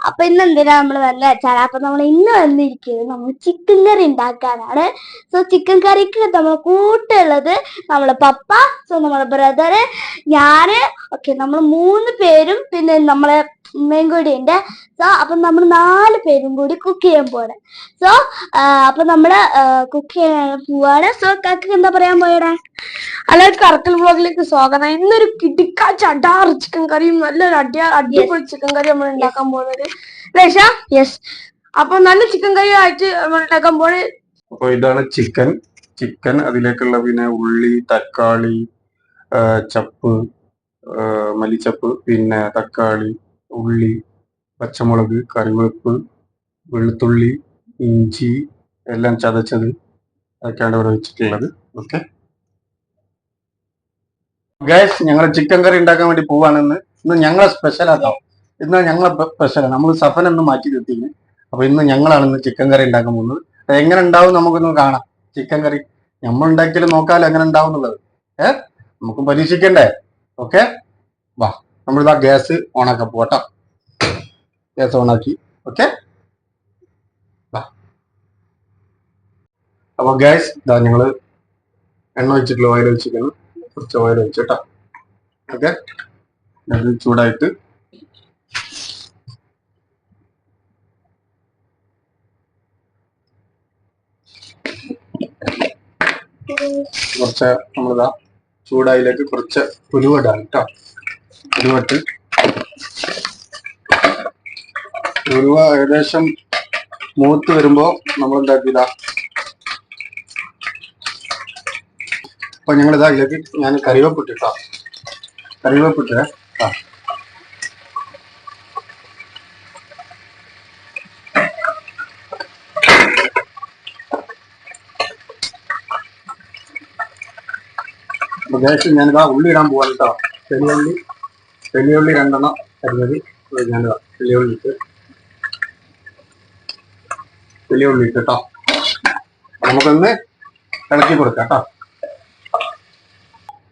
അപ്പൊ ഇന്ന് എന്തിനാ നമ്മൾ വന്ന വെച്ചാൽ അപ്പൊ നമ്മൾ ഇന്ന് വന്നിരിക്കുന്നത് നമ്മൾ ചിക്കൻ കറി ഉണ്ടാക്കാനാണ്. സോ ചിക്കൻ കറിക്ക് നമ്മൾ കൂട്ടുള്ളത് നമ്മളെ പപ്പ, സോ നമ്മളെ ബ്രദറ്, ഞാന്, ഓക്കെ നമ്മൾ 3 പേരും പിന്നെ നമ്മളെ ഉമ്മയും കൂടി ഉണ്ട്. സോ അപ്പൊ നമ്മൾ 4 പേരും കൂടി കുക്ക് ചെയ്യാൻ പോവാണ്. സോ അപ്പൊ നമ്മള് കുക്ക് ചെയ്യാൻ പോവാണ്. സോ കാക്ക് എന്താ പറയാൻ പോയടാ? അല്ലാതെ കറക്കൽ വ്ളോഗിലേക്ക് സ്വാഗതം. ഇന്നൊരു കിടിക്കാച്ച അടാർ ചിക്കൻ കറിയും നല്ലൊരു അടിപൊളി ചിക്കൻ കറി നമ്മൾ ഉണ്ടാക്കാൻ പോകുന്നത്. ലേശ യെസ്. അപ്പൊ നല്ല ചിക്കൻ കറി ആയിട്ട് നമ്മൾ ഉണ്ടാക്കാൻ പോകുന്നത്. അപ്പൊ ഇതാണ് ചിക്കൻ അതിലേക്കുള്ള പിന്നെ ഉള്ളി, തക്കാളി, ചപ്പ്, മല്ലിച്ചപ്പ്, പിന്നെ തക്കാളി, ഉള്ളി, പച്ചമുളക്, കറിവേപ്പ്, വെളുത്തുള്ളി, ഇഞ്ചി എല്ലാം ചതച്ചത് അതൊക്കെയാണ് ഇവിടെ വെച്ചിട്ടുള്ളത്. ഓക്കെ ഗൈസ്, ഞങ്ങൾ ചിക്കൻ കറി ഉണ്ടാക്കാൻ വേണ്ടി പോവാണെന്ന്. ഇന്ന് ഞങ്ങളെ സ്പെഷ്യൽ ആക്കാം. ഇന്ന് ഞങ്ങളെ സ്പെഷ്യൽ നമ്മൾ സഫൻ എന്ന് മാറ്റി നിർത്തിയിന്. അപ്പൊ ഇന്ന് ഞങ്ങളാണ് ഇന്ന് ചിക്കൻ കറി ഉണ്ടാക്കാൻ പോകുന്നത്. എങ്ങനെ ഉണ്ടാവും നമുക്കൊന്ന് കാണാം. ചിക്കൻ കറി നമ്മൾ ഉണ്ടാക്കിയാലും നോക്കാമല്ലോ എങ്ങനെ ഉണ്ടാവും എന്നുള്ളത്. നമുക്ക് പരീക്ഷിക്കണ്ടേ? ഓക്കെ, വാ നമ്മളിതാ ഗ്യാസ് ഓണാക്കാൻ പോട്ടോ. ഗ്യാസ് ഓണാക്കി. ഓക്കെ, അപ്പൊ ഗ്യാസ് ഇതാ ഞങ്ങള് എണ്ണ വെച്ചിട്ടുള്ള ഓയിൽ വെച്ചിരിക്കുന്നു. കുറച്ച് ഓയിൽ വെച്ചിട്ടോ. ഓക്കെ, അത് ചൂടായിട്ട് കുറച്ച് നമ്മളിതാ ചൂടായിലേക്ക് കുറച്ച് ഉലുവ കേട്ടോ. ഉലുവ ഏകദേശം മൂത്ത് വരുമ്പോ നമ്മൾ എന്താക്കിയതാ, അപ്പൊ ഞങ്ങളിതാ ഇതിലേക്ക് ഞാൻ കറിവേപ്പിട്ട് ഗ്യാസ് ഞാനിതാ ഉള്ളി ഇടാൻ പോവാൻ കേട്ടോ. വലിയുള്ളി 2 എണ്ണം അരിഞ്ഞത് ഞാനിതാ വലിയുള്ളി കേട്ടോ. നമുക്കൊന്ന് ഇളക്കി കൊടുക്കാം കേട്ടോ.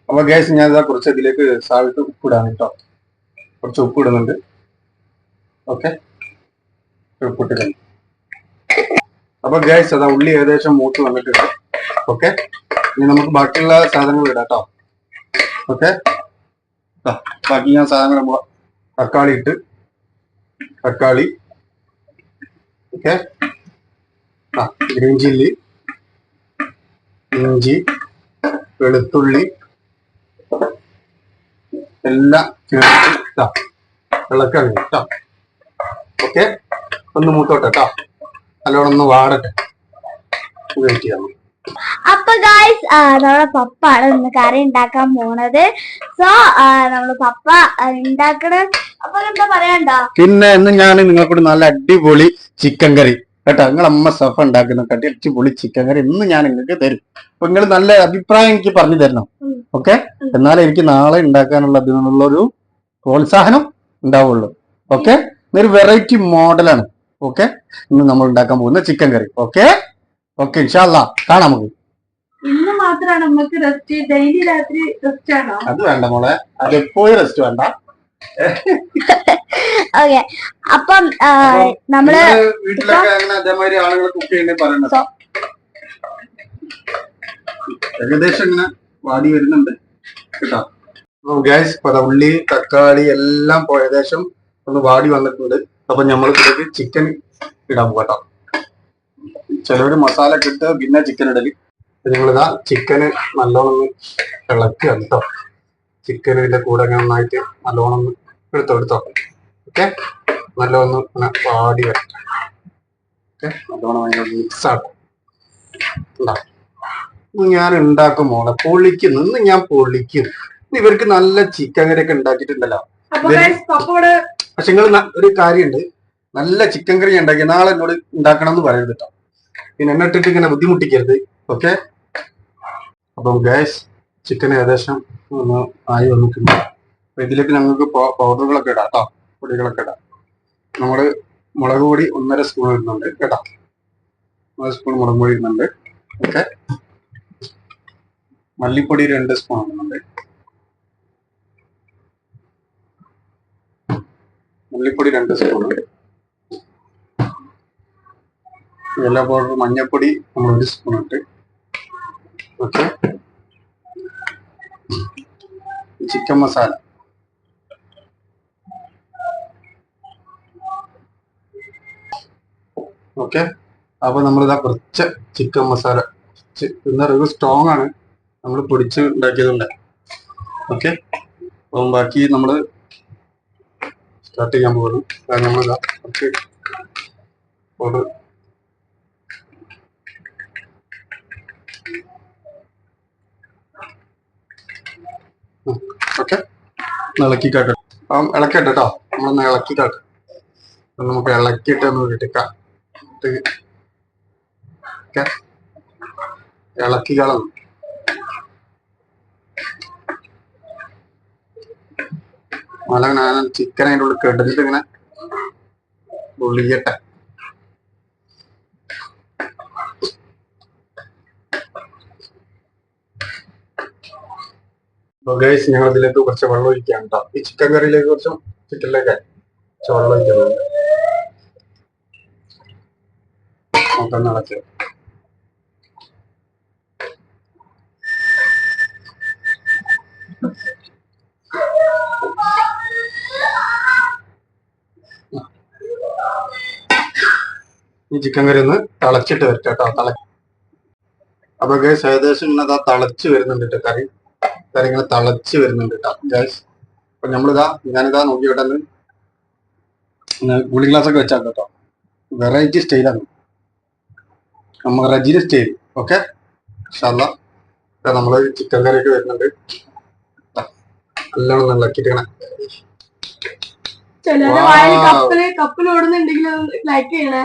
അപ്പൊ ഗ്യാസ് ഞാനിതാ കുറച്ച് ഇതിലേക്ക് സാൾട്ട് ഉപ്പിടാണ് കേട്ടോ. കുറച്ച് ഉപ്പ് ഇടുന്നുണ്ട്. ഓക്കെ, ഉപ്പിട്ട് കഴിഞ്ഞു. അപ്പൊ ഗ്യാസ് അതാ ഉള്ളി ഏകദേശം മൂത്ത് വന്നിട്ടുണ്ട്. ഓക്കെ, ഇനി നമുക്ക് ബാക്കിയുള്ള സാധനങ്ങൾ ഇടാം കേട്ടോ. ഓക്കെ, ബാക്കി ഞാൻ സാധനങ്ങൾ തക്കാളി, ഓക്കെ, ഗ്രീൻ ചില്ലി, ഇഞ്ചി, വെളുത്തുള്ളി എല്ലാം ചേർത്ത് ഇളക്കാണ് കേട്ടോ. ഓക്കെ, ഒന്ന് മൂത്തോട്ടെ കേട്ടോ. നല്ലോണം ഒന്ന് വാടട്ടെ. വെയിറ്റ് ചെയ്യാം. അപ്പൊ ഗായ്സ്, നമ്മളെ പപ്പാണ് ഇന്ന് കറി ഉണ്ടാക്കാൻ പോണത്. സോ നമ്മള് പപ്പ ഉണ്ടാക്കണ. അപ്പൊ എന്താ പറയണ്ടോ? പിന്നെ ഇന്ന് ഞാൻ നിങ്ങൾക്കൂടി നല്ല അടിപൊളി ചിക്കൻ കറി കേട്ടോ. നിങ്ങൾ അമ്മ സഫ ഉണ്ടാക്കുന്ന അടിപൊളി ചിക്കൻ കറി ഇന്ന് ഞാൻ നിങ്ങൾക്ക് തരും. അപ്പൊ നിങ്ങൾ നല്ല അഭിപ്രായം എനിക്ക് പറഞ്ഞു തരണം. ഓക്കെ, എന്നാലേ എനിക്ക് നാളെ ഉണ്ടാക്കാനുള്ള അതിനുള്ളൊരു പ്രോത്സാഹനം ഉണ്ടാവുള്ളൂ. ഓക്കെ, ഇതൊരു വെറൈറ്റി മോഡലാണ്. ഓക്കെ, ഇന്ന് നമ്മൾ ഉണ്ടാക്കാൻ പോകുന്ന ചിക്കൻ കറി. ഓക്കെ, ഇൻഷാ അല്ലാ കാണാം നമുക്ക്. ഇന്ന് മാത്രമാണ് നമുക്ക് റെസ്റ്റ്, ഡെയിലി രാത്രി റെസ്റ്റ് ആണോ? അത് വേണ്ട മോളെ, അത് എപ്പോഴും റെസ്റ്റ് വേണ്ട. ഓക്കെ, അപ്പം നമ്മള് വീട്ടിലൊക്കെ അങ്ങനെ അതേമാതിരി ആളുകൾ കുക്ക് ചെയ്യണേ പറയണത്. ഏകദേശം ഇങ്ങനെ വാടി വരുന്നുണ്ട് കേട്ടോ. ഗ്യാസ് ഇപ്പൊ ഉള്ളി, തക്കാളി എല്ലാം ഏകദേശം ഒന്ന് വാടി വന്നിട്ടുണ്ട്. അപ്പൊ നമ്മൾ ഇതിലേക്ക് ചിക്കൻ ഇടാൻ പോകട്ടോ. ചിലവര് മസാല ഒക്കെ ഇട്ട് പിന്നെ ചിക്കൻ ഇടല്. ഞങ്ങളിതാ ചിക്കന് നല്ലോണം ഇളക്കുക കേട്ടോ. ചിക്കൻ ഇതിന്റെ കൂടെ നന്നായിട്ട് നല്ലോണം എടുത്തോ. ഓക്കെ, നല്ലോണം ഇങ്ങനെ വാടി വരട്ടെ. ഓക്കെ, നല്ലോണം അതിനെ മിക്സ് ആക്കും. ഞാൻ ഉണ്ടാക്കും മോളെ, പൊളിക്കും. ഇന്ന് ഞാൻ പൊളിക്കും. ഇവർക്ക് നല്ല ചിക്കൻ കറി ഒക്കെ ഉണ്ടാക്കിയിട്ടുണ്ടല്ലോ. പക്ഷെ നിങ്ങൾ ഒരു കാര്യമുണ്ട്, നല്ല ചിക്കൻ കറി ഉണ്ടാക്കി നാളെ എന്നോട് ഉണ്ടാക്കണം എന്ന് പറയരുത് കേട്ടോ. പിന്നെ എന്നെ ഇട്ടിട്ട് ഇങ്ങനെ ബുദ്ധിമുട്ടിക്കരുത്. ഓക്കെ, അപ്പം ഗ്യാസ് ചിക്കൻ ഏകദേശം ഒന്ന് ആയി വന്നിട്ടുണ്ട്. അപ്പൊ ഇതിലേക്ക് ഞങ്ങൾക്ക് പൗഡറുകളൊക്കെ ഇടാം കേട്ടോ. പൊടികളൊക്കെ ഇടാം. നമ്മള് മുളക് പൊടി 1.5 സ്പൂൺ ഇടുന്നുണ്ട് കേട്ടോ. 1 സ്പൂൺ മുളക് പൊടി ഇടുന്നുണ്ട്. ഓക്കെ, മല്ലിപ്പൊടി 2 സ്പൂൺ ഇടുന്നുണ്ട്. മല്ലിപ്പൊടി 2 സ്പൂൺ. യെല്ലോ പൗഡർ, മഞ്ഞപ്പൊടി നമ്മൾ 1 സ്പൂൺ ഇട്ട്. Okay, chicken masala. ഓക്കെ, അപ്പൊ നമ്മളിതാ കുറച്ച് ചിക്കൻ മസാല, ഇന്ന് സ്ട്രോങ് ആണ്, നമ്മൾ പൊടിച്ച് ഉണ്ടാക്കിയതുണ്ട്. ഓക്കെ, അപ്പം ബാക്കി നമ്മൾ സ്റ്റാർട്ട് ചെയ്യാൻ പോകുന്നു. നമ്മളിതാ കുറച്ച് പൗഡർ. ഓക്കെ, ഇളക്കിക്കാട്ടെ. അപ്പം ഇളക്കട്ടെ കേട്ടോ, നമ്മളൊന്ന് ഇളക്കിക്കാട്ടെ. നമുക്ക് ഇളക്കിയിട്ട് ഒന്ന് ഇട്ടിക്കാം. ഇളക്കിക്കളം അങ്ങനെ ചിക്കൻ അതിൻ്റെ ഉള്ളിൽ കിടന്നിട്ട് ഇങ്ങനെ ഉള്ളിയട്ടെ. ഞങ്ങൾ ഇതിലേക്ക് കുറച്ച് വെള്ളം ഒഴിക്കാം കേട്ടോ. ഈ ചിക്കൻ കറിയിലേക്ക് ചിക്കനിലേക്ക് വെള്ളം ഒഴിക്കുന്നുണ്ട്. നമുക്കൊന്ന് ഇളക്കി. ഈ ചിക്കൻ കറി ഒന്ന് തിളച്ചിട്ട് വരട്ടെ കേട്ടോ. അപ്പൊ ഗൈസ് ഏകദേശം ഇങ്ങനെ തിളച്ച് വരുന്നുണ്ട് കേട്ടോ. കറി ഇങ്ങനെ തിളച്ച് വരുന്നുണ്ട് കേട്ടോ ഗൈസ്. അപ്പൊ ഞാനിതാ നോക്കിയോട്ടെ, കൂളിംഗ് ഗ്ലാസ് ഒക്കെ വെച്ചാൽ കേട്ടോ. വെറൈറ്റി സ്റ്റൈലാണ്, നമ്മൾ റജീന സ്റ്റൈൽ. ഓക്കെ, നമ്മള് ചിക്കൻ കറിയൊക്കെ വരുന്നുണ്ട്. നല്ലോണം ഇളക്കിട്ട് ഇങ്ങനെ. കപ്പിലോടുന്നുണ്ടെങ്കിൽ ലൈക്ക് ചെയ്യണേ.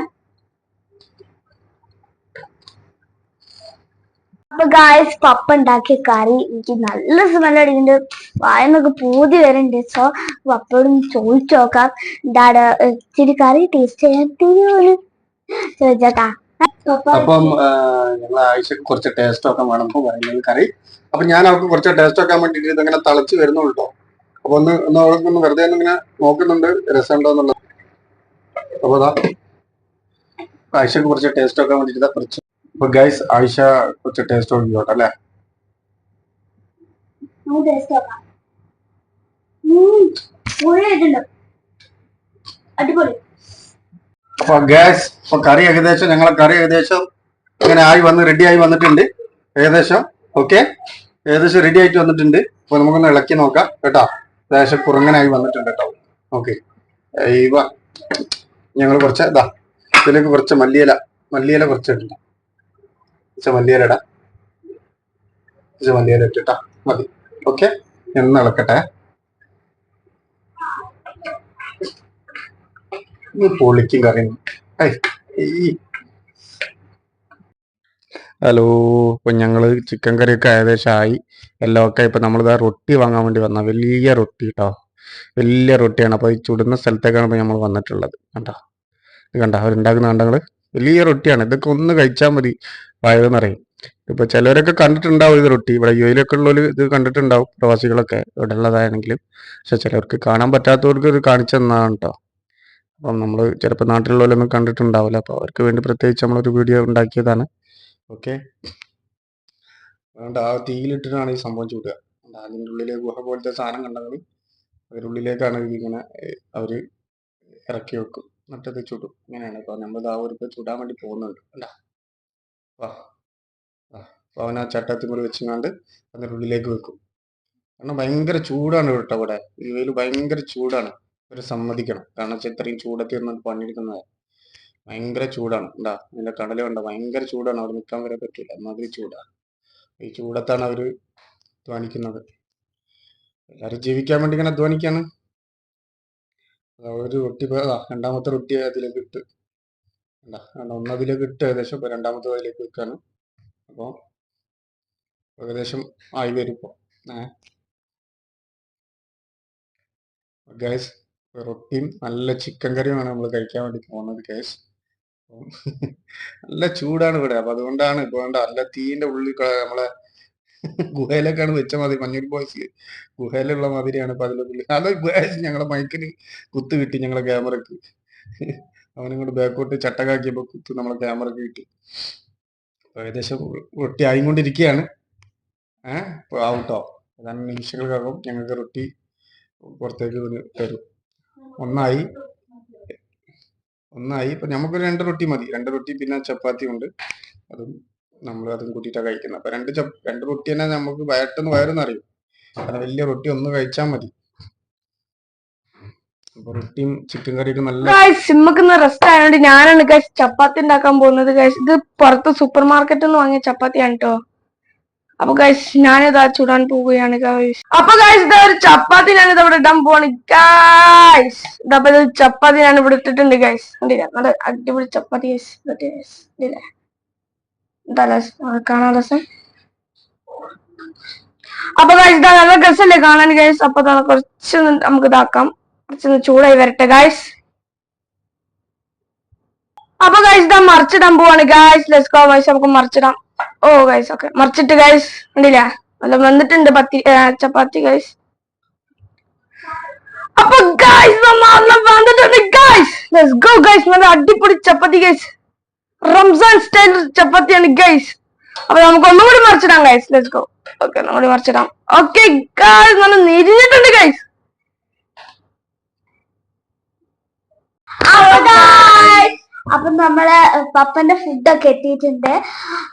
അപ്പൊ ഗായ്സ്, പപ്പ ഉണ്ടാക്കിയ കറി എനിക്ക് നല്ല സ്മെല്ല് അടിക്കുന്നുണ്ട്, വായനൊക്കെ പൂതി വരുന്നുണ്ട്. സോ പപ്പയോട് ചോദിച്ചു നോക്കാം, എന്താണ് ഇച്ചിരി കറി ടേസ്റ്റ് ചെയ്യാൻ തരുമോ ചോദിച്ചോട്ടാ. അപ്പം ഞങ്ങൾ ആഴ്ചക്ക് കുറച്ച് ടേസ്റ്റ് ഒക്കെ വേണം പറയുന്നത് കറി. അപ്പൊ ഞാൻ അവർക്ക് കുറച്ച് ടേസ്റ്റ് ആക്കാൻ വേണ്ടിട്ട് ഇതങ്ങനെ തിളച്ച് വരുന്നുള്ളൂ കേട്ടോ. അപ്പൊ അവൾക്ക് വെറുതെ ഇങ്ങനെ നോക്കുന്നുണ്ട് രസമുണ്ടോ എന്നുള്ളത്. അപ്പൊ ആഴ്ചക്ക് കുറച്ച് ടേസ്റ്റ് ആക്കാൻ വേണ്ടിട്ട് കുറച്ച്. അപ്പൊ ഗൈസ്, ആയിഷ കുറച്ച് ടേസ്റ്റ് നോക്കിക്കോട്ടെ അല്ലേ. അപ്പൊ ഗ്യാസ്, ഇപ്പൊ കറി ഏകദേശം ഇങ്ങനെ റെഡി ആയി വന്നിട്ടുണ്ട് ഏകദേശം. ഓക്കെ, ഏകദേശം റെഡി ആയിട്ട് വന്നിട്ടുണ്ട്. അപ്പൊ നമുക്കൊന്ന് ഇളക്കി നോക്കാം കേട്ടോ. ഏകദേശം കുറുങ്ങനായി വന്നിട്ടുണ്ട് കേട്ടോ. ഓക്കെ, ഞങ്ങൾ കുറച്ച് ഇതിലേക്ക് കുറച്ച് മല്ലിയില കുറച്ച് ഇട്ടില്ല. മല്ലിയില ഇട്ടിട്ടാ മതി. ഓക്കെ, എന്ന് ഇളക്കട്ടെ. പൊളിക്കും കറി. ഹലോ, ഇപ്പൊ ഞങ്ങള് ചിക്കൻ കറിയൊക്കെ ഏകദേശം ആയി, എല്ലാം ഒക്കെ. ഇപ്പൊ നമ്മളിതാ റൊട്ടി വാങ്ങാൻ വേണ്ടി വന്ന വലിയ റൊട്ടി കേട്ടോ. വലിയ റൊട്ടിയാണ്. അപ്പൊ ഈ ചുടുന്ന സ്ഥലത്തേക്കാണ് ഇപ്പൊ നമ്മൾ വന്നിട്ടുള്ളത്. കണ്ടോ അവരുണ്ടാക്കുന്ന കണ്ടങ്ങള് വലിയ റൊട്ടിയാണ്. ഇതൊക്കെ ഒന്ന് കഴിച്ചാൽ മതി, വയറെന്നറിയും. ഇപ്പൊ ചിലവരൊക്കെ കണ്ടിട്ടുണ്ടാവും ഇത് റൊട്ടി. ഇവിടെ യുഎയിലൊക്കെ ഉള്ളവര് ഇത് കണ്ടിട്ടുണ്ടാവും, പ്രവാസികളൊക്കെ ഇവിടെ ഉള്ളതാണെങ്കിലും. പക്ഷെ ചിലവർക്ക് കാണാൻ പറ്റാത്തവർക്ക് ഇത് കാണിച്ചു തന്നതാണ് കേട്ടോ. അപ്പം നമ്മൾ ചിലപ്പോൾ നാട്ടിലുള്ളവരൊന്നും കണ്ടിട്ടുണ്ടാവില്ല. അപ്പോൾ അവർക്ക് വേണ്ടി പ്രത്യേകിച്ച് നമ്മളൊരു വീഡിയോ ഉണ്ടാക്കിയതാണ്. ഓക്കെ, അതുകൊണ്ട് ആ തീയിലിട്ടിട്ടാണ് ഈ സംഭവം ചൂടുക. അതിൻ്റെ ഉള്ളിലെ ഗുഹ പോലത്തെ സാധനം കണ്ടെങ്കിൽ അതിനുള്ളിലേക്കാണ് ഇതിങ്ങനെ അവർ ഇറക്കി വെക്കും, എന്നിട്ടത് ചുടും. ഇങ്ങനെയാണ്. അപ്പോൾ നമ്മൾ അവർക്ക് ചുടാൻ വേണ്ടി പോകുന്നുണ്ട്. കണ്ടാ അപ്പോൾ അവൻ ആ ചട്ടത്തിമുറി വെച്ചുകൊണ്ട് അതിൻ്റെ ഉള്ളിലേക്ക് വെക്കും. കാരണം ഭയങ്കര ചൂടാണ് കേട്ടോ ഇവിടെ. ഈ വെയിൽ ഭയങ്കര ചൂടാണ്. ഒരു സമ്മതിക്കണം, കാരണം ഇത്രയും ചൂടത്തി ഒന്നും പണിയെടുക്കുന്നത് ഭയങ്കര ചൂടാണ്. ഇതിന്റെ കടല കണ്ടോ, ഭയങ്കര ചൂടാണ്. അവിടെ നിൽക്കാൻ വരെ പറ്റില്ല, അമ്മാതിരി ചൂടാണ്. ഈ ചൂടത്താണ് അവര് അധ്വാനിക്കുന്നത്. എല്ലാവരും ജീവിക്കാൻ വേണ്ടി ഇങ്ങനെ അധ്വാനിക്കാണ്. ഒരു റൊട്ടി രണ്ടാമത്തെ റൊട്ടി അതിലേക്ക് ഇട്ട് ഒന്നതിലേക്ക് ഇട്ട് ഏകദേശം ഇപ്പൊ രണ്ടാമത്തെ അതിലേക്ക് വെക്കാണ്. അപ്പോൾ ഏകദേശം ആയി വരും ഇപ്പോൾ. ഗൈസ്, റൊട്ടിയും നല്ല ചിക്കൻ കറിയുമാണ് നമ്മൾ കഴിക്കാൻ വേണ്ടി പോകുന്നത് ഗൈസ്. നല്ല ചൂടാണ് ഇവിടെ. അപ്പൊ അതുകൊണ്ടാണ് ഇപ്പൊ നല്ല തീന്റെ ഉള്ളിൽ നമ്മളെ ഗുഹയിലേക്കാണ് വെച്ച മാതിരി, മഞ്ഞൂർ ബോയ്സിൽ ഗുഹയിലുള്ള മാതിരിയാണ് ഇപ്പൊ അതിലുള്ളിൽ. അത് ഞങ്ങളെ മൈക്കിന് കുത്ത് കിട്ടി, ഞങ്ങളെ ക്യാമറക്ക്. അവനിങ്ങോട്ട് ബാക്കോട്ട് ചട്ടകാക്കിയപ്പോൾ കുത്ത് നമ്മളെ ക്യാമറക്ക് കിട്ടി. ഏകദേശം റൊട്ടി ആയിക്കൊണ്ടിരിക്കുകയാണ്. ഇപ്പോൾ ആവട്ടോ. ഏതാനും നിമിഷങ്ങൾക്കകം ഞങ്ങൾക്ക് റൊട്ടി പുറത്തേക്ക് തരും. ഒന്നായി. ഇപ്പം നമുക്കൊരു 2 റൊട്ടി മതി. 2 റൊട്ടി പിന്നെ ചപ്പാത്തി ഉണ്ട്, അതും കൂട്ടിയിട്ടാണ് കഴിക്കുന്നത്. അപ്പം 2 റൊട്ടി തന്നെ നമുക്ക് വയറെന്ന് അറിയും. കാരണം വലിയ റൊട്ടി ഒന്ന് കഴിച്ചാൽ മതി. അപ്പൊ റൊട്ടിയും ചിക്കൻ കറിയൊക്കെ നല്ല സിമ്മക്കുന്ന റെസ്റ്റ് ആയതുകൊണ്ട് ഞാനാണ് ഗൈസ് ചപ്പാത്തി ഉണ്ടാക്കാൻ പോകുന്നത്. ഗൈസ് ഇത് പുറത്ത് സൂപ്പർ മാർക്കറ്റിൽ നിന്ന് വാങ്ങിയ ചപ്പാത്തിയാണ് കേട്ടോ. അപ്പൊ ഗൈസ് ഞാനിതാ ചുടാൻ പോവുകയാണ് ഗൈസ്. അപ്പൊ ഗൈസ് ഇതാ ഒരു ചപ്പാത്തി ഞാനിത് ഇവിടെ ഇടാൻ പോവാണ് ഗൈസ്. ഇതപ്പൊ ഇത് ചപ്പാത്തി ഞാൻ ഇവിടെ ഇട്ടിട്ടുണ്ട് ഗൈസ്. കണ്ടില്ല, നല്ല അടിപൊളി ചപ്പാത്തി ഗൈസ്. കണ്ടില്ലേ എന്താ കാണാൻ രസം. അപ്പൊ ഗൈസ് ഇതാ നല്ല രസമല്ലേ കാണാൻ ഗൈസ്. അപ്പൊ കുറച്ച് നമുക്ക് ഇതാക്കാം, കുറച്ചൊന്ന് ചൂടായി വരട്ടെ ഗൈസ്. അപ്പൊ ഗൈസ് ഇതാ മറിച്ചിടാൻ പോവാണ് ഗൈസ്. ലെറ്റ്സ് ഗോ ഗൈസ്, നമുക്ക് മറിച്ചിടാം. ഓ ഗൈസ് ഓക്കെ, മറിച്ചിട്ട് ഗൈസ് കണ്ടില്ലേ നല്ല വന്നിട്ടുണ്ട് ചപ്പാത്തി ഗൈസ്. അപ്പൊ ഗൈസ് വന്നിട്ടുണ്ട് ഗൈസ്. ലെറ്റ്സ് ഗോ ഗൈസ്, നല്ല അടിപൊളി ചപ്പാത്തി ഗൈസ്. റംസാൻ സ്റ്റൈൽ ചപ്പാത്തിയാണ് ഗൈസ്. അപ്പൊ നമുക്ക് ഒന്നുകൂടി മറിച്ചിടാം ഗൈസ്. Let's go. ഓക്കെ, ഒന്നുകൂടി മറിച്ചിടാം. ഓക്കെ ഗൈസ്, നല്ല നെരിഞ്ഞിട്ടുണ്ട് ഗൈസ്. അപ്പൊ നമ്മള് പപ്പന്റെ ഫുഡൊക്കെ എത്തിയിട്ടുണ്ട്.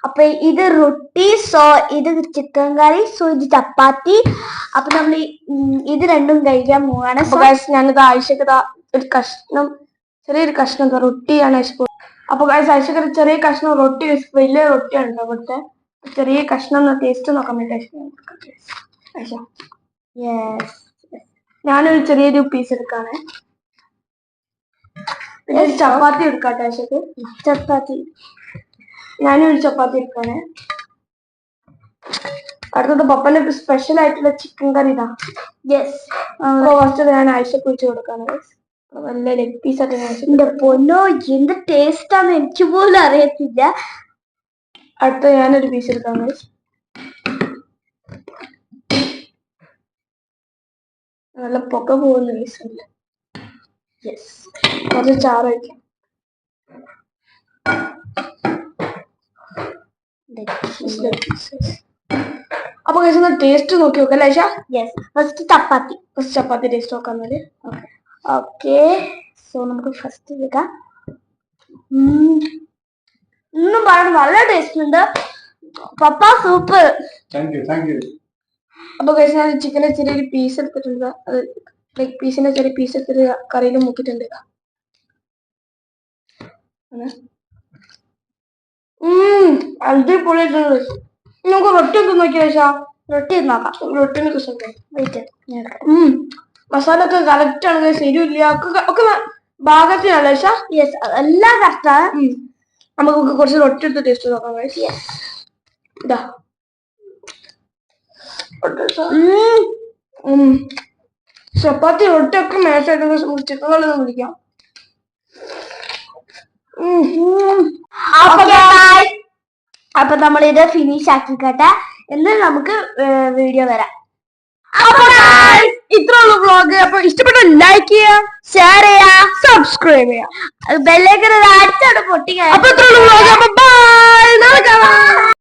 അപ്പൊ ഇത് റൊട്ടി, സോ ഇത് ചിക്കൻ കറി, സോ ഇത് ചപ്പാത്തി. അപ്പൊ നമ്മൾ ഇത് രണ്ടും കഴിക്കാൻ പോവാണ്. ഞാനിത് ആഴ്ചക്ക് ഒരു കഷ്ണം, ചെറിയൊരു കഷ്ണം റൊട്ടിയാണ് ആഴ്ച. അപ്പൊ ആഴ്ചക്ക് ചെറിയ കഷ്ണം റൊട്ടി, വലിയ റൊട്ടിയാണ് കേട്ടോ ഇവിടുത്തെ. ചെറിയ കഷ്ണം ടേസ്റ്റ് നോക്കാൻ വേണ്ടി ഞാനൊരു ചെറിയൊരു പീസ് എടുക്കാണ്. പിന്നെ ഒരു ചപ്പാത്തി എടുക്കാട്ടെ ആശക്ക്. ചപ്പാത്തി ഞാനൊരു ചപ്പാത്തി എടുക്കാണ്. അടുത്തത് പപ്പന്റെ സ്പെഷ്യൽ ആയിട്ടുള്ള ചിക്കൻ കറി ഇതാ. യെസ്, ഫസ്റ്റ് ഞാൻ ആഴ്ചക്ക് വെച്ച് കൊടുക്കാണ്. നല്ല ലെഗ് പീസ് ഒക്കെ. എന്റെ പൊന്നോ, എന്ത് ടേസ്റ്റ് ആണെന്ന് എനിക്ക് പോലും അറിയത്തില്ല. അടുത്ത ഞാനൊരു പീസ് എടുക്കാണ്. നല്ല പുക പോകുന്ന പീസല്ല. യെസ്, കുറച്ച് ചാറ് വയ്ക്കാം. അപ്പൊ ടേസ്റ്റ് നോക്കി നോക്കാം അല്ലേ ആയിഷ? യെസ്, ഫസ്റ്റ് ചപ്പാത്തി ടേസ്റ്റ് നോക്കാൻ വേണ്ടി. ഓക്കെ, സോ നമുക്ക് ഫസ്റ്റ് എടുക്കാം. ഒന്നും പറയാൻ നല്ല ടേസ്റ്റ് ഉണ്ട് പപ്പ, സൂപ്പർ. Thank you. അപ്പൊ കഴിച്ച് ഞാൻ ചിക്കനെ ചെറിയൊരു പീസ് എടുത്തിട്ടുണ്ട്. അത് ലെഗ് പീസിന്റെ ചെറിയ പീസ് എടുത്തിട്ട് കറിയിൽ മുക്കിയിട്ടുണ്ട്. അടിപൊളിയായിട്ടുണ്ട്. നമുക്ക് റൊട്ടി ഒക്കെ നോക്കിയാ റൊട്ടി നോക്കാം. റൊട്ടിനെ മസാല ഒക്കെ കറക്റ്റ് ആണ്, ശരിയില്ല ഒക്കെ ഭാഗത്തിനല്ല ശാ. യെസ്, എല്ലാം കറക്റ്റാണ്. നമുക്ക് കുറച്ച് റൊട്ടി എടുത്ത് ടേസ്റ്റ് നോക്കാം. ഇതാ ചപ്പാത്തി റൊട്ടി ഒക്കെ മേശായിട്ട് ചിക്കൻ കറി വിളിക്കാം. അപ്പൊ നമ്മൾ ഇത് ഫിനിഷ് ആക്കിക്കട്ടെ, എന്നിട്ട് നമുക്ക് വീഡിയോ വരാം. ഇത്രയുള്ള വ്ളോഗ്. അപ്പൊ ഇഷ്ടപ്പെട്ട ലൈക്ക് ചെയ്യാ, ഷെയർ ചെയ്യാ, സബ്സ്ക്രൈബ് ചെയ്യാ, ബെല്ലൈക്കൺ അടിച്ചോട്ട് പൊട്ടിക്കാൻ. അപ്പൊ ഇത്രയുള്ള വ്ളോഗ്. അപ്പൊ ബൈ, നാളെ കാണാം.